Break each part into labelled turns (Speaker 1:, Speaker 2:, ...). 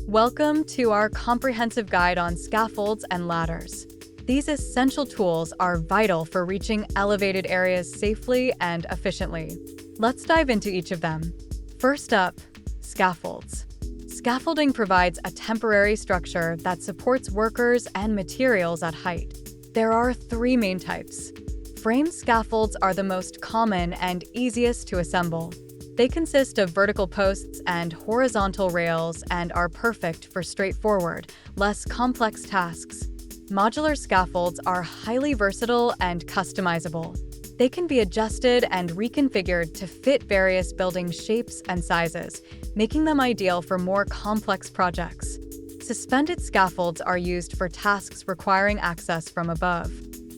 Speaker 1: Welcome to our comprehensive guide on scaffolds and ladders. These essential tools are vital for reaching elevated areas safely and efficiently. Let's dive into each of them. First up, scaffolds. Scaffolding provides a temporary structure that supports workers and materials at height. There are three main types. Frame scaffolds are the most common and easiest to assemble. They consist of vertical posts and horizontal rails and are perfect for straightforward, less complex tasks. Modular scaffolds are highly versatile and customizable. They can be adjusted and reconfigured to fit various building shapes and sizes, making them ideal for more complex projects. Suspended scaffolds are used for tasks requiring access from above.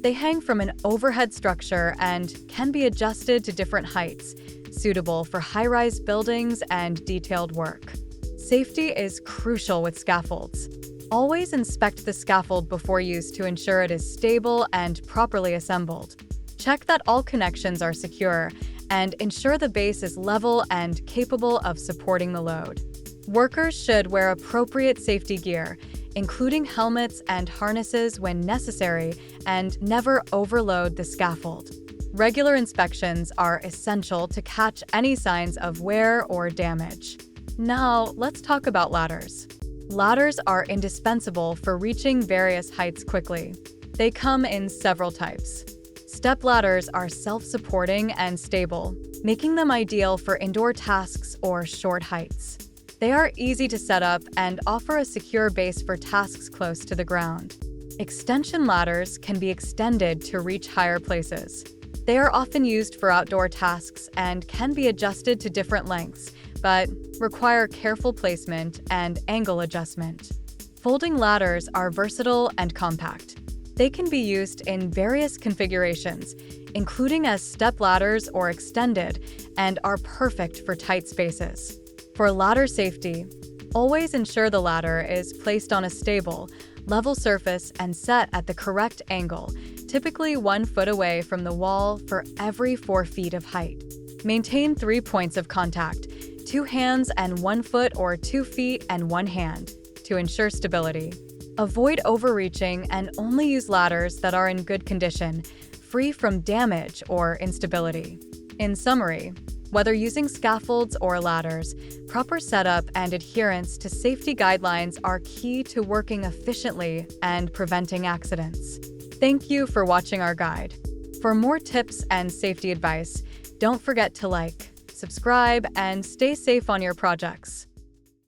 Speaker 1: They hang from an overhead structure and can be adjusted to different heights, suitable for high-rise buildings and detailed work. Safety is crucial with scaffolds. Always inspect the scaffold before use to ensure it is stable and properly assembled. Check that all connections are secure and ensure the base is level and capable of supporting the load. Workers should wear appropriate safety gear, including helmets and harnesses when necessary, and never overload the scaffold. Regular inspections are essential to catch any signs of wear or damage. Now, let's talk about ladders. Ladders are indispensable for reaching various heights quickly. They come in several types. Step ladders are self-supporting and stable, making them ideal for indoor tasks or short heights. They are easy to set up and offer a secure base for tasks close to the ground. Extension ladders can be extended to reach higher places. They are often used for outdoor tasks and can be adjusted to different lengths, but require careful placement and angle adjustment. Folding ladders are versatile and compact. They can be used in various configurations, including as step ladders or extended, and are perfect for tight spaces. For ladder safety, always ensure the ladder is placed on a stable, level surface and set at the correct angle, typically 1 foot away from the wall for every 4 feet of height. Maintain 3 points of contact, 2 hands and 1 foot or 2 feet and 1 hand, to ensure stability. Avoid overreaching and only use ladders that are in good condition, free from damage or instability. In summary, whether using scaffolds or ladders, proper setup and adherence to safety guidelines are key to working efficiently and preventing accidents. Thank you for watching our guide. For more tips and safety advice, don't forget to like, subscribe, and stay safe on your projects.